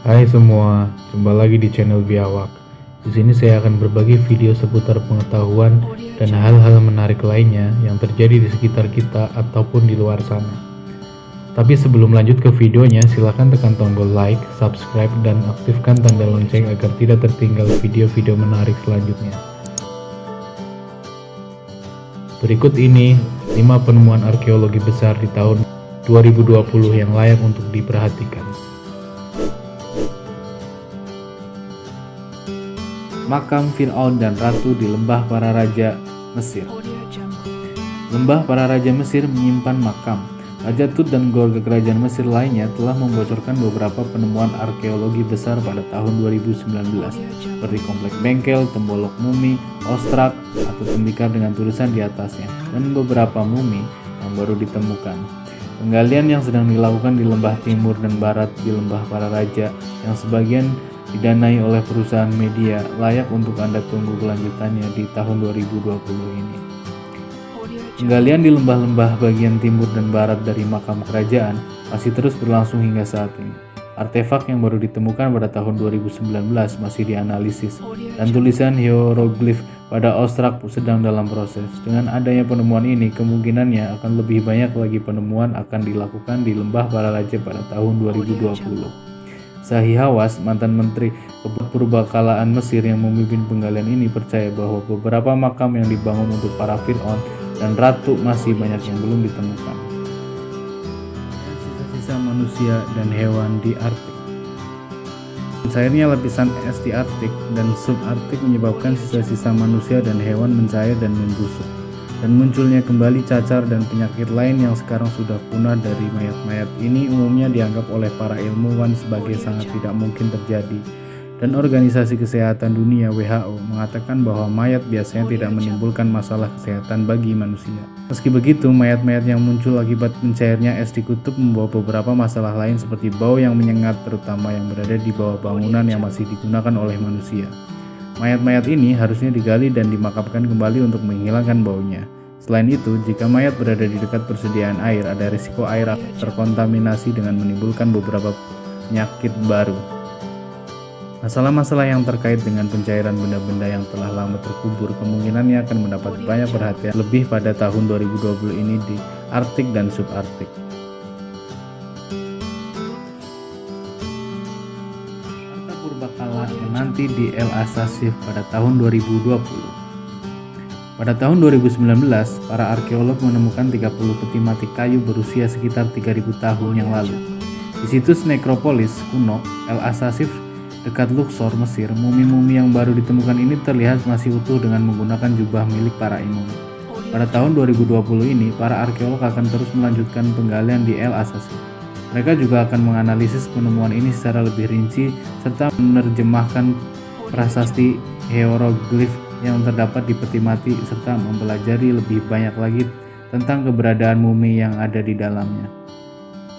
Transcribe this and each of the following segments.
Hai semua, jumpa lagi di channel Biawak. Di sini saya akan berbagi video seputar pengetahuan dan hal-hal menarik lainnya yang terjadi di sekitar kita ataupun di luar sana. Tapi sebelum lanjut ke videonya, silahkan tekan tombol like, subscribe, dan aktifkan tanda lonceng agar tidak tertinggal video-video menarik selanjutnya. Berikut ini 5 penemuan arkeologi besar di tahun 2020 yang layak untuk diperhatikan. Makam Fir'aun dan Ratu di Lembah Para Raja, Mesir. Lembah Para Raja Mesir menyimpan makam. Raja Tut dan keluarga kerajaan Mesir lainnya telah membocorkan beberapa penemuan arkeologi besar pada tahun 2019, seperti komplek bengkel, tembolok mumi, ostrak atau tembikar dengan tulisan di atasnya, dan beberapa mumi yang baru ditemukan. Penggalian yang sedang dilakukan di lembah timur dan barat di Lembah Para Raja yang sebagian didanai oleh perusahaan media layak untuk Anda tunggu kelanjutannya di tahun 2020 ini. Penggalian di lembah-lembah bagian timur dan barat dari makam kerajaan masih terus berlangsung hingga saat ini. Artefak yang baru ditemukan pada tahun 2019 masih dianalisis, dan tulisan hieroglif pada ostrak sedang dalam proses. Dengan adanya penemuan ini, kemungkinannya akan lebih banyak lagi penemuan akan dilakukan di Lembah Para Raja pada tahun 2020. Zahi Hawass, mantan menteri kepurbakalaan Mesir yang memimpin penggalian ini, percaya bahwa beberapa makam yang dibangun untuk para Fir'aun dan Ratu masih banyak yang belum ditemukan. Sisa-sisa manusia dan hewan di Arktik. Mencairnya lapisan es di Arktik dan subarktik menyebabkan sisa-sisa manusia dan hewan mencair dan membusuk, dan munculnya kembali cacar dan penyakit lain yang sekarang sudah punah dari mayat-mayat ini umumnya dianggap oleh para ilmuwan sebagai sangat tidak mungkin terjadi. Dan Organisasi Kesehatan Dunia WHO mengatakan bahwa mayat biasanya tidak menimbulkan masalah kesehatan bagi manusia. Meski begitu, mayat-mayat yang muncul akibat mencairnya es di kutub membawa beberapa masalah lain seperti bau yang menyengat, terutama yang berada di bawah bangunan yang masih digunakan oleh manusia. Mayat-mayat ini harusnya digali dan dimakamkan kembali untuk menghilangkan baunya. Selain itu, jika mayat berada di dekat persediaan air, ada risiko air terkontaminasi dengan menimbulkan beberapa penyakit baru. Masalah-masalah yang terkait dengan pencairan benda-benda yang telah lama terkubur kemungkinannya akan mendapat banyak perhatian lebih pada tahun 2020 ini di Arktik dan subarktik. Harta purbakala nanti di El Asasif pada tahun 2020. Pada tahun 2019, para arkeolog menemukan 30 peti mati kayu berusia sekitar 3000 tahun yang lalu. Di situs nekropolis kuno El Asasif dekat Luxor, Mesir, mumi-mumi yang baru ditemukan ini terlihat masih utuh dengan menggunakan jubah milik para imam. Pada tahun 2020 ini, para arkeolog akan terus melanjutkan penggalian di El Asasif. Mereka juga akan menganalisis penemuan ini secara lebih rinci serta menerjemahkan prasasti hieroglif yang terdapat di peti mati serta mempelajari lebih banyak lagi tentang keberadaan mumi yang ada di dalamnya.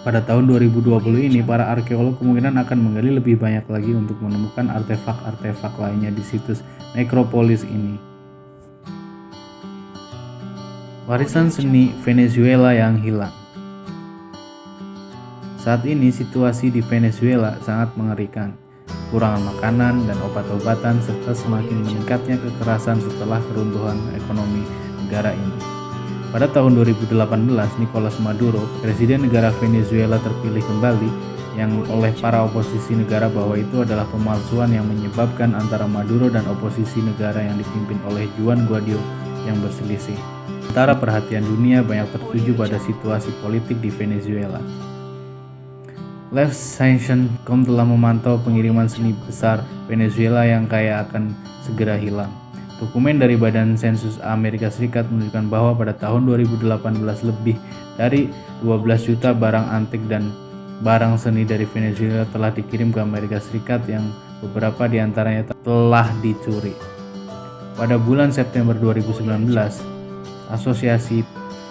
Pada tahun 2020 ini, para arkeolog kemungkinan akan menggali lebih banyak lagi untuk menemukan artefak-artefak lainnya di situs nekropolis ini. Warisan seni Venezuela yang hilang. Saat ini situasi di Venezuela sangat mengerikan. Kekurangan makanan dan obat-obatan serta semakin meningkatnya kekerasan setelah keruntuhan ekonomi negara ini. Pada tahun 2018, Nicolas Maduro, presiden negara Venezuela terpilih kembali, yang oleh para oposisi negara bahwa itu adalah pemalsuan yang menyebabkan antara Maduro dan oposisi negara yang dipimpin oleh Juan Guaido yang berselisih. Sementara perhatian dunia banyak tertuju pada situasi politik di Venezuela. Left.com telah memantau pengiriman seni besar Venezuela yang kaya akan segera hilang. Dokumen dari Badan Sensus Amerika Serikat menunjukkan bahwa pada tahun 2018 lebih dari 12 juta barang antik dan barang seni dari Venezuela telah dikirim ke Amerika Serikat yang beberapa diantaranya telah dicuri. Pada bulan September 2019, Asosiasi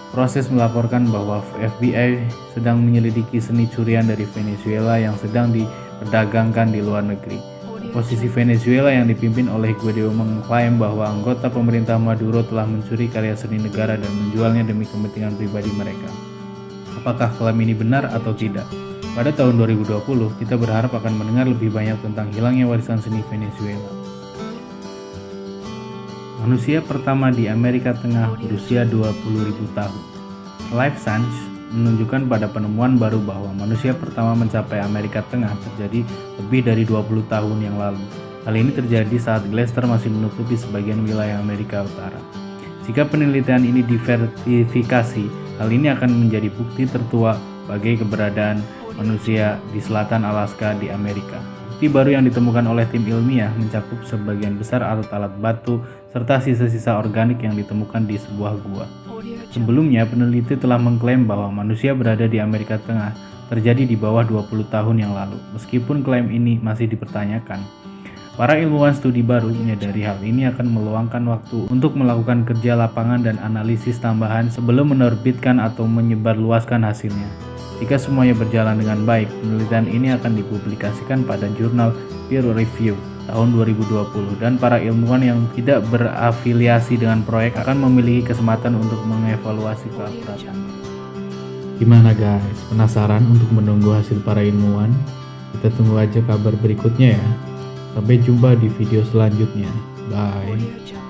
Proses melaporkan bahwa FBI sedang menyelidiki seni curian dari Venezuela yang sedang diperdagangkan di luar negeri. Oposisi Venezuela yang dipimpin oleh Guaido mengklaim bahwa anggota pemerintah Maduro telah mencuri karya seni negara dan menjualnya demi kepentingan pribadi mereka. apakah klaim ini benar atau tidak. Pada tahun 2020, kita berharap akan mendengar lebih banyak tentang hilangnya warisan seni Venezuela. Manusia pertama di Amerika Tengah berusia 20.000 tahun. Life Science menunjukkan pada penemuan baru bahwa manusia pertama mencapai Amerika Tengah terjadi lebih dari 20 tahun yang lalu. Hal ini terjadi saat Glacier masih menutupi sebagian wilayah Amerika Utara. Jika penelitian ini diverifikasi, hal ini akan menjadi bukti tertua bagi keberadaan manusia di selatan Alaska di Amerika. Bukti baru yang ditemukan oleh tim ilmiah mencakup sebagian besar alat-alat batu serta sisa-sisa organik yang ditemukan di sebuah gua. Sebelumnya, peneliti telah mengklaim bahwa manusia berada di Amerika Tengah terjadi di bawah 20 tahun yang lalu. Meskipun klaim ini masih dipertanyakan, para ilmuwan studi baru menyadari hal ini akan meluangkan waktu untuk melakukan kerja lapangan dan analisis tambahan sebelum menerbitkan atau menyebarluaskan hasilnya. Jika semuanya berjalan dengan baik, penelitian ini akan dipublikasikan pada jurnal Peer Review tahun 2020 dan para ilmuwan yang tidak berafiliasi dengan proyek akan memiliki kesempatan untuk mengevaluasi keakuratan. Gimana guys? Penasaran untuk menunggu hasil para ilmuwan? Kita tunggu aja kabar berikutnya ya. Sampai jumpa di video selanjutnya. Bye.